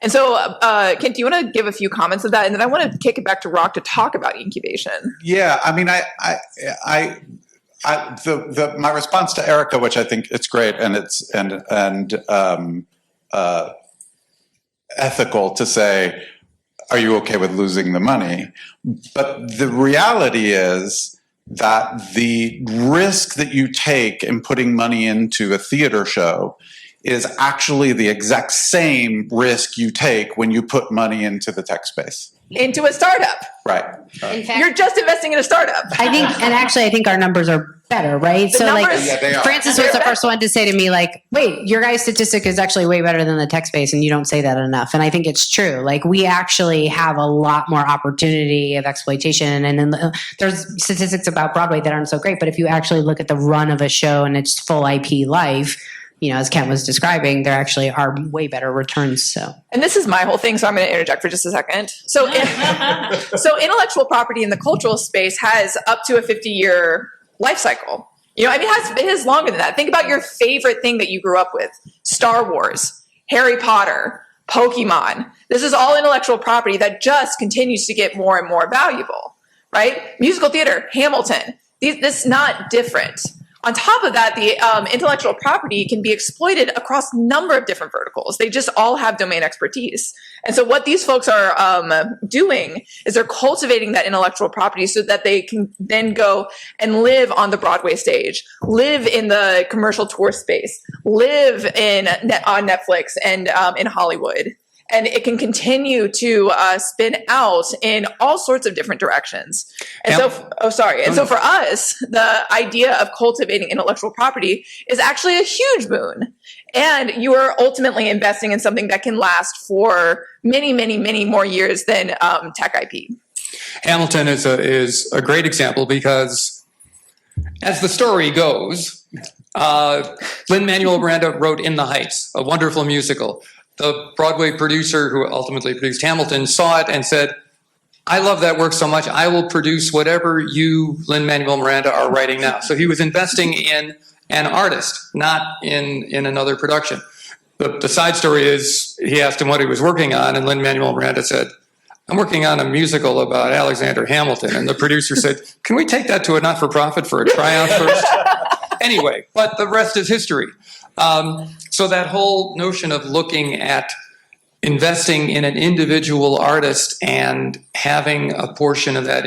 And so, Kent, do you want to give a few comments of that? And then I want to kick it back to Rock to talk about incubation. Yeah, I mean, my response to Erica, which I think it's great and it's ethical to say, are you okay with losing the money? But the reality is that the risk that you take in putting money into a theater show is actually the exact same risk you take when you put money into the tech space. Into a startup. Right. In fact, You're just investing in a startup. I think our numbers are better, right? The numbers- like Yeah, they are. Francis was the first one to say to me, like, wait, your guys' statistic is actually way better than the tech space, and you don't say that enough. And I think it's true. Like, we actually have a lot more opportunity of exploitation. And then there's statistics about Broadway that aren't so great, but if you actually look at the run of a show and its full IP life, you know, as Kent was describing, there actually are way better returns. So, and this is my whole thing, so I'm going to interject for just a second. So, so intellectual property in the cultural space has up to a 50-year life cycle. You know, I mean, it has longer than that. Think about your favorite thing that you grew up with: Star Wars, Harry Potter, Pokemon. This is all intellectual property that just continues to get more and more valuable, right? Musical theater, Hamilton. This is not different. On top of that, the intellectual property can be exploited across a number of different verticals. They just all have domain expertise. And so what these folks are doing is they're cultivating that intellectual property so that they can then go and live on the Broadway stage, live in the commercial tour space, live on Netflix and in Hollywood. And it can continue to spin out in all sorts of different directions. And so for us, the idea of cultivating intellectual property is actually a huge boon. And you are ultimately investing in something that can last for many, many, many more years than tech IP. Hamilton is a great example because, as the story goes, Lin-Manuel Miranda wrote In the Heights, a wonderful musical. The Broadway producer who ultimately produced Hamilton saw it and said, I love that work so much, I will produce whatever you, Lin-Manuel Miranda, are writing now. So he was investing in an artist, not in another production. The side story is he asked him what he was working on, and Lin-Manuel Miranda said, I'm working on a musical about Alexander Hamilton. And the producer said, can we take that to a not-for-profit for a tryout first? Anyway, but the rest is history. So that whole notion of looking at investing in an individual artist and having a portion of that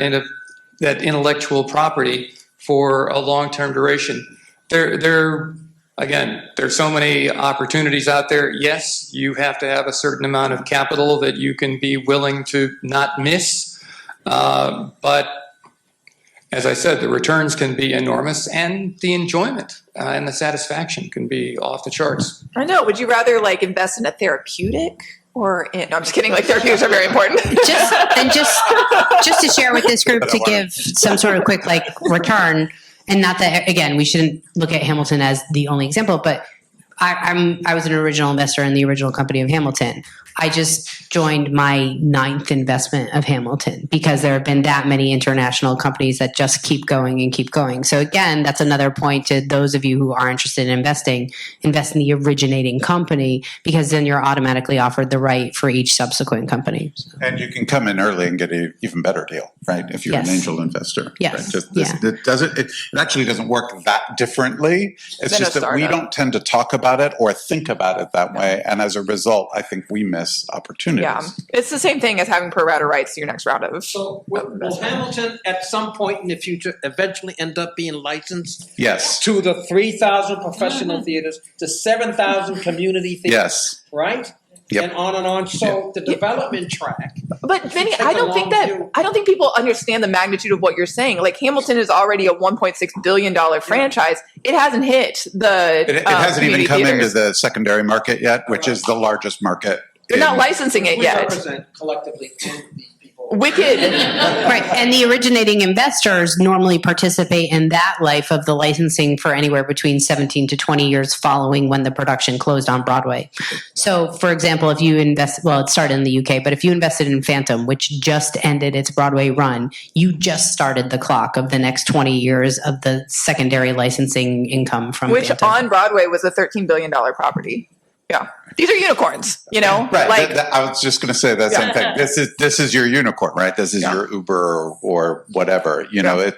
intellectual property for a long-term duration, there's so many opportunities out there. Yes, you have to have a certain amount of capital that you can be willing to not miss, but as I said, the returns can be enormous, and the enjoyment and the satisfaction can be off the charts. I know. Would you rather like invest in a therapeutic or in? No, I'm just kidding. Like therapeutics are very important. just to share with this group to give some sort of quick like return, and not that again we shouldn't look at Hamilton as the only example, but I was an original investor in the original company of Hamilton. I just joined my 9th investment of Hamilton because there have been that many international companies that just keep going and keep going. So again, that's another point to those of you who are interested in investing, invest in the originating company, because then you're automatically offered the right for each subsequent company. So. And you can come in early and get an even better deal, right? If you're Yes. an angel investor. Yes. Right? It actually doesn't work that differently. It's Than a just that we startup. don't tend to talk about it or think about it that way. And as a result, I think we miss opportunities. Yeah, it's the same thing as having pro rata rights to your next round of. So will Hamilton at some point in the future eventually end up being licensed Yes. to the 3,000 professional theaters, to 7,000 community theaters, Yes. right? Yep. And on and on. So the development track. But Vinny, Take I a don't think long that view. I don't think people understand the magnitude of what you're saying. Like Hamilton is already a $1.6 billion franchise. It hasn't hit the. It hasn't even community come into theaters. the secondary market yet, which is the largest market. They're not licensing it We yet. represent collectively these people Wicked. Right. And the originating investors normally participate in that life of the licensing for anywhere between 17 to 20 years following when the production closed on Broadway. So, for example, if you invest, well, it started in the UK, but if you invested in Phantom, which just ended its Broadway run, you just started the clock of the next 20 years of the secondary licensing income from Which Phantom. on Broadway was a $13 billion property. Yeah. These are unicorns, you know? Right. Like, I was just going to say that same thing. This is your unicorn, right? This is your Uber or whatever. You know,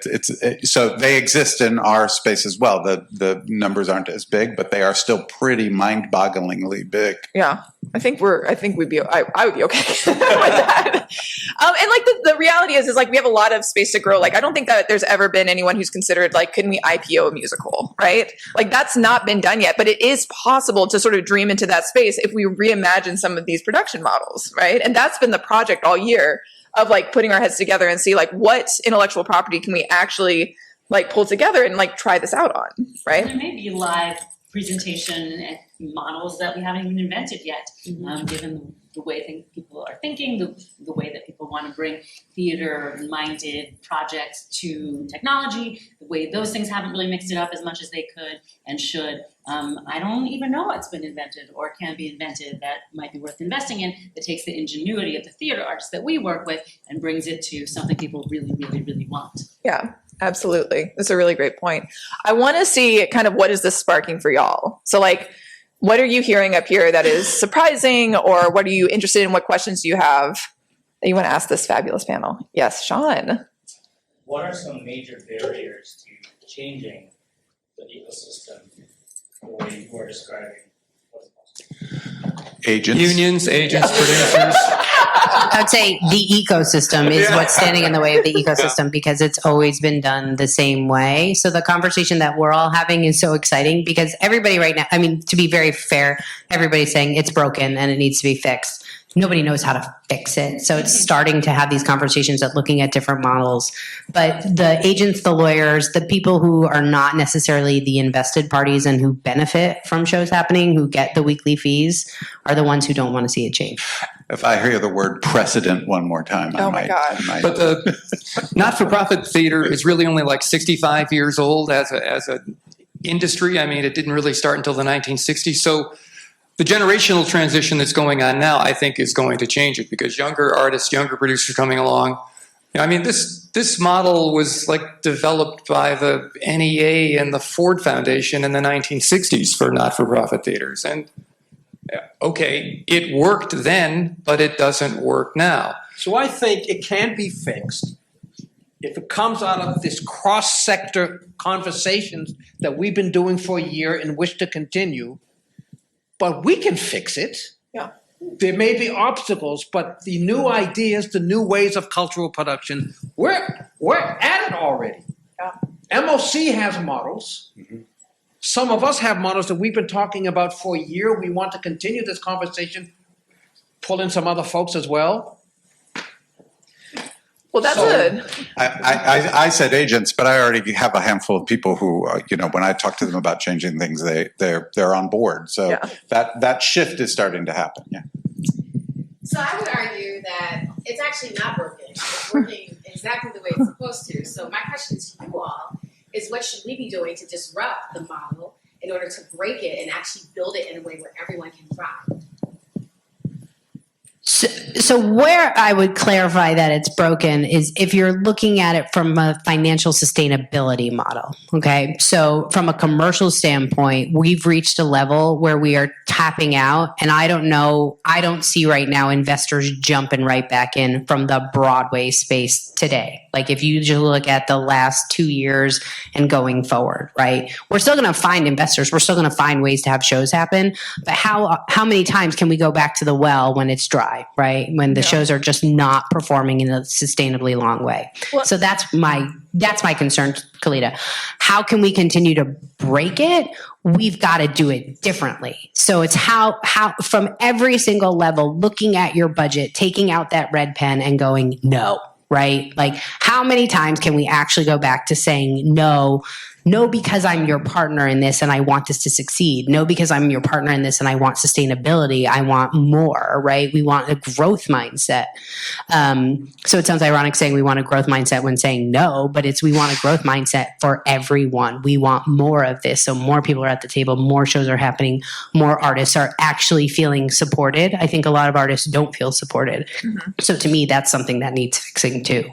so they exist in our space as well. The numbers aren't as big, but they are still pretty mind-bogglingly big. yeah. I think we'd be, I would be okay with that. And like the reality is like we have a lot of space to grow. Like I don't think that there's ever been anyone who's considered like, couldn't we IPO a musical, right? Like that's not been done yet, but it is possible to sort of dream into that space if we reimagine some of these production models, right? And that's been the project all year of like putting our heads together and see like what intellectual property can we actually like pull together and like try this out on, right? There may be live presentation and models that we haven't even invented yet, given the way people are thinking, the way that people want to bring theater-minded projects to technology, the way those things haven't really mixed it up as much as they could and should. I don't even know what's been invented or can be invented that might be worth investing in that takes the ingenuity of the theater artists that we work with and brings it to something people really, really, really want. Yeah, absolutely. That's a really great point. I want to see kind of what is this sparking for y'all. So like, what are you hearing up here that is surprising, or what are you interested in? What questions do you have that you want to ask this fabulous panel? Yes, Sean. What are some major barriers to changing the ecosystem the way you are describing? Agents. Unions, agents, producers. I would say the ecosystem is what's standing in the way of the ecosystem because it's always been done the same way. So the conversation that we're all having is so exciting because everybody right now, I mean, to be very fair, everybody's saying it's broken and it needs to be fixed. Nobody knows how to fix it. So it's starting to have these conversations at looking at different models. But the agents, the lawyers, the people who are not necessarily the invested parties and who benefit from shows happening, who get the weekly fees, are the ones who don't want to see it change. If I hear the word precedent one more time, I Oh my God. I might. But the not-for-profit theater is really only like 65 years old as a industry. I mean, it didn't really start until the 1960s. So the generational transition that's going on now, I think, is going to change it because younger artists, younger producers coming along. I mean, this model was like developed by the NEA and the Ford Foundation in the 1960s for not-for-profit theaters. And okay, it worked then, but it doesn't work now. So I think it can be fixed if it comes out of this cross-sector conversations that we've been doing for a year and wish to continue. But we can fix it. Yeah. There may be obstacles, but the new ideas, the new ways of cultural production, we're at it already. Yeah. MOC has models. Mm-hmm. Some of us have models that we've been talking about for a year. We want to continue this conversation, pull in some other folks as well. Well, that's good. I said agents, but I already have a handful of people who, when I talk to them about changing things, they're on board. So that shift is starting to happen. Yeah. So I would argue that it's actually not broken. It's working exactly the way it's supposed to. So my question to you all is, what should we be doing to disrupt the model in order to break it and actually build it in a way where everyone can thrive? So where I would clarify that it's broken is if you're looking at it from a financial sustainability model, okay? So from a commercial standpoint, we've reached a level where we are tapping out, and I don't see right now investors jumping right back in from the Broadway space today. Like if you just look at the last 2 years and going forward, right? We're still going to find investors. We're still going to find ways to have shows happen. But how many times can we go back to the well when it's dry, right? When the shows are just not performing in a sustainably long way. Well, so that's my concern, Kalita. How can we continue to break it? We've got to do it differently. So it's how from every single level, looking at your budget, taking out that red pen and going, no. Right? Like how many times can we actually go back to saying, no, no, because I'm your partner in this and I want this to succeed. No, because I'm your partner in this and I want sustainability. I want more, right? We want a growth mindset. So it sounds ironic saying we want a growth mindset when saying no, but we want a growth mindset for everyone. We want more of this. So more people are at the table, more shows are happening, more artists are actually feeling supported. I think a lot of artists don't feel supported. Mm-hmm. So to me, that's something that needs fixing too.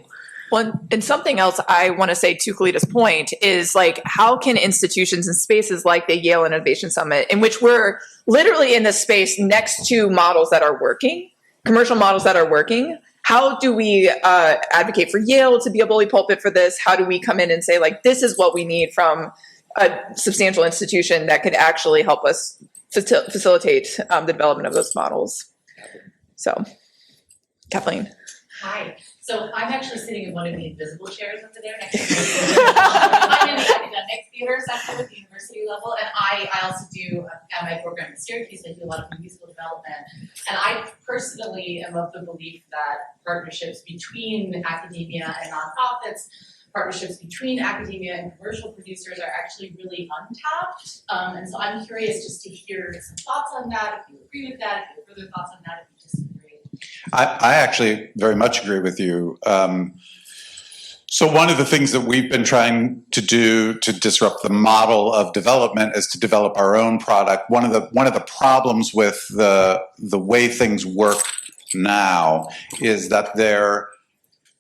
Well, and something else I want to say to Kalita's point is like, how can institutions and spaces like the Yale Innovation Summit, in which we're literally in this space next to models that are working, commercial models that are working, how do we advocate for Yale to be a bully pulpit for this? How do we come in and say, like, this is what we need from a substantial institution that could actually help us facilitate the development of those models? So, Kathleen. Hi. So I'm actually sitting in one of the invisible chairs over there next to me. I'm in the academic theater section at the university level, and I also do at my program at Syracuse, I do a lot of musical development. And I personally am of the belief that partnerships between academia and nonprofits, partnerships between academia and commercial producers are actually really untapped. And so I'm curious just to hear some thoughts on that, if you agree with that, if you have further thoughts on that, if you disagree. I actually very much agree with you. So one of the things that we've been trying to do to disrupt the model of development is to develop our own product. One of the problems with the way things work now is that there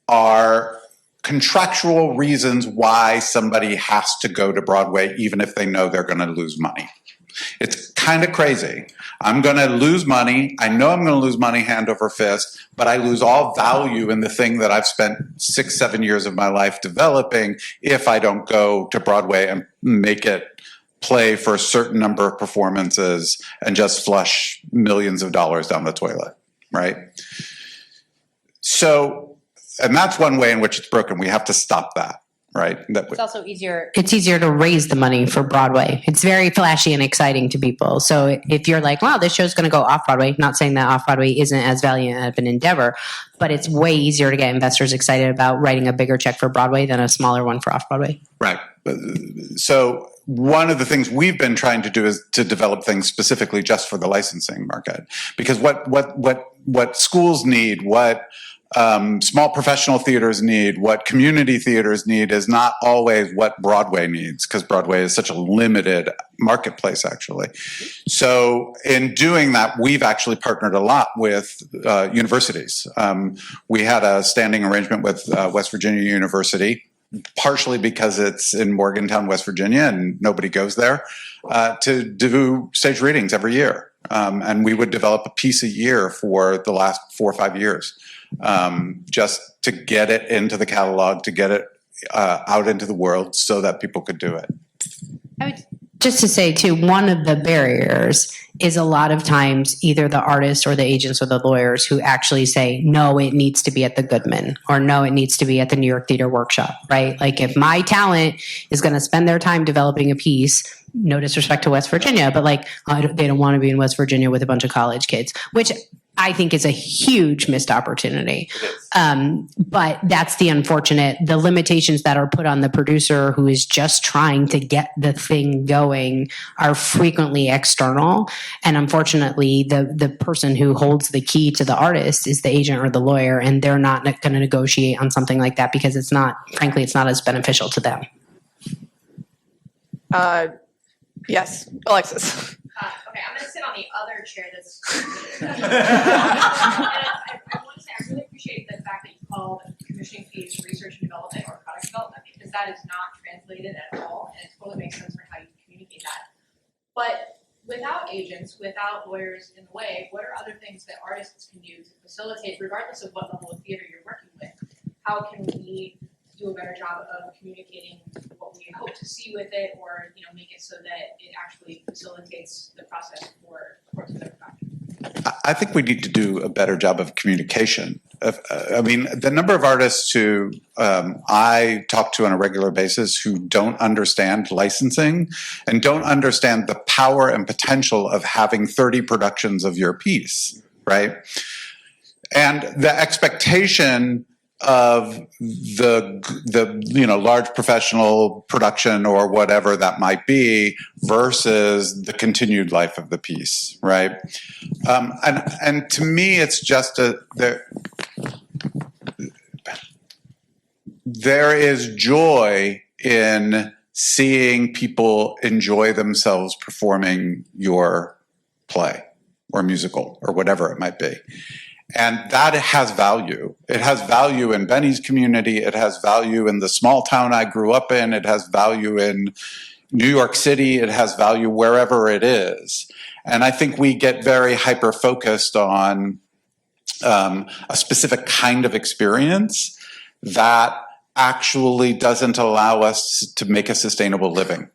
are contractual reasons why somebody has to go to Broadway even if they know they're going to lose money. It's kind of crazy. I'm going to lose money. I know I'm going to lose money hand over fist, but I lose all value in the thing that I've spent 6-7 years of my life developing if I don't go to Broadway and make it play for a certain number of performances and just flush millions of dollars down the toilet, right? So, and that's one way in which it's broken. We have to stop that. Right. It's also easier. It's easier to raise the money for Broadway. It's very flashy and exciting to people. So if you're like, wow, this show's going to go off Broadway, not saying that off Broadway isn't as valiant of an endeavor, but it's way easier to get investors excited about writing a bigger check for Broadway than a smaller one for off Broadway. Right. So one of the things we've been trying to do is to develop things specifically just for the licensing market, because what schools need, what small professional theaters need, what community theaters need is not always what Broadway needs, because Broadway is such a limited marketplace, actually. So in doing that, we've actually partnered a lot with universities. We had a standing arrangement with West Virginia University, partially because it's in Morgantown, West Virginia, and nobody goes there, to do stage readings every year. And we would develop a piece a year for the last 4 or 5 years. Just to get it into the catalog, to get it out into the world so that people could do it. I would just to say too, one of the barriers is a lot of times either the artists or the agents or the lawyers who actually say, no, it needs to be at the Goodman, or no, it needs to be at the New York Theater Workshop, right? Like if my talent is going to spend their time developing a piece, no disrespect to West Virginia, but like they don't want to be in West Virginia with a bunch of college kids, which I think is a huge missed opportunity. But that's the limitations that are put on the producer who is just trying to get the thing going are frequently external. And unfortunately, the person who holds the key to the artist is the agent or the lawyer, and they're not going to negotiate on something like that because it's not as beneficial to them. Yes, Alexis. Okay, I'm going to sit on the other chair that's. And I want to say I really appreciate the fact that you called commissioning fees research and development or product development, because that is not translated at all, and it totally makes sense for how you communicate that. But without agents, without lawyers in the way, what are other things that artists can do to facilitate, regardless of what level of theater you're working with? How can we do a better job of communicating what we hope to see with it, or make it so that it actually facilitates the process for their production? I think we need to do a better job of communication. I mean, the number of artists who I talk to on a regular basis who don't understand licensing and don't understand the power and potential of having 30 productions of your piece, right? And the expectation of the large professional production or whatever that might be versus the continued life of the piece, right? And to me, it's just there is joy in seeing people enjoy themselves performing your play or musical or whatever it might be. And that has value. It has value in Benny's community. It has value in the small town I grew up in. It has value in New York City. It has value wherever it is. And I think we get very hyper-focused on a specific kind of experience that actually doesn't allow us to make a sustainable living,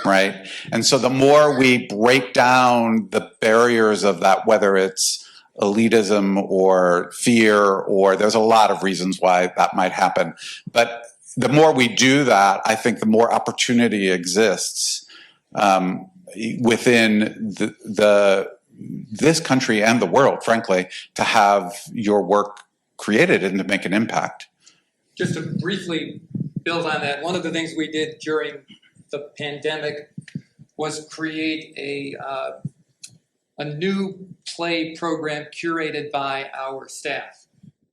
right? And so the more we break down the barriers of that, whether it's elitism or fear, or there's a lot of reasons why that might happen. But the more we do that, I think the more opportunity exists within this country and the world, frankly, to have your work created and to make an impact. Just to briefly build on that, one of the things we did during the pandemic was create a new play program curated by our staff,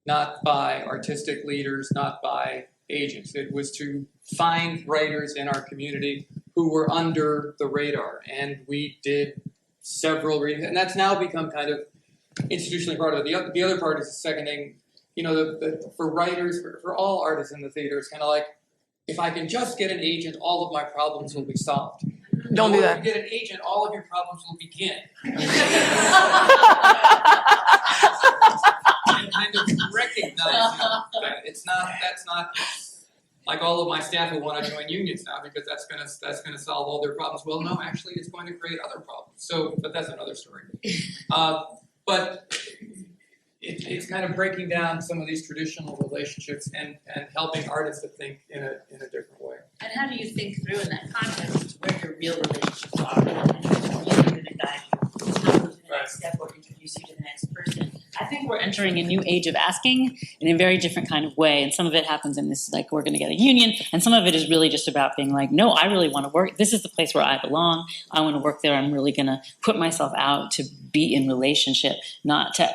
not by artistic leaders, not by agents. It was to find writers in our community who were under the radar. And we did several readings, and that's now become kind of institutionally part of it. The other part is seconding, for writers, for all artists in the theater, it's kind of like, if I can just get an agent, all of my problems will be solved. Don't do that. If you get an agent, all of your problems will begin. And kind of recognizing that that's not like all of my staff who want to join unions now because that's gonna solve all their problems. Well, no, actually, it's going to create other problems. So, but that's another story. But it's kind of breaking down some of these traditional relationships and helping artists to think in a different way. And how do you think through in that context where your real relationships are? And you're going to guide you to the next step or introduce you to the next person. I think we're entering a new age of asking in a very different kind of way. And some of it happens in this, like, we're going to get a union. And some of it is really just about being like, no, I really want to work. This is the place where I belong. I want to work there. I'm really going to put myself out to be in relationship, not to,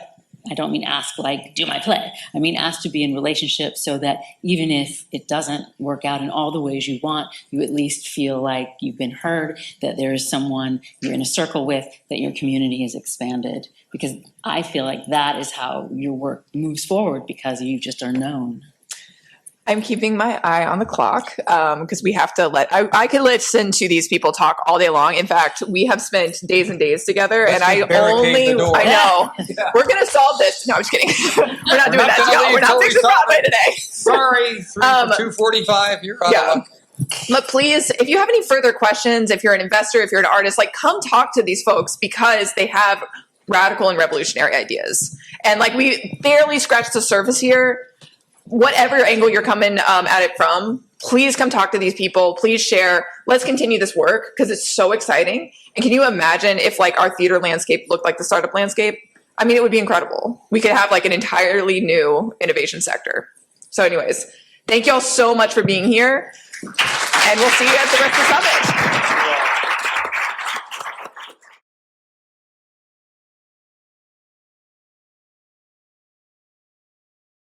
I don't mean ask like, do my play. I mean ask to be in relationship so that even if it doesn't work out in all the ways you want, you at least feel like you've been heard, that there is someone you're in a circle with, that your community is expanded. Because I feel like that is how your work moves forward because you just are known. I'm keeping my eye on the clock because we have to I could listen to these people talk all day long. In fact, we have spent days and days together, Let's and just barricade the door. I know. Yeah. We're going to solve this. No, I'm just kidding. We're not doing that. gonna No, leave we're not till we fixing solve Broadway it. today. Sorry, 2:45. You're out of luck. But please, if you have any further questions, if you're an investor, if you're an artist, like come talk to these folks because they have radical and revolutionary ideas. And like we barely scratched the surface here. Whatever angle you're coming at it from, please come talk to these people. Please share. Let's continue this work because it's so exciting. And can you imagine if like our theater landscape looked like the startup landscape? I mean, it would be incredible. We could have like an entirely new innovation sector. So anyways, thank you all so much for being here. And we'll see you at the rest of the summit.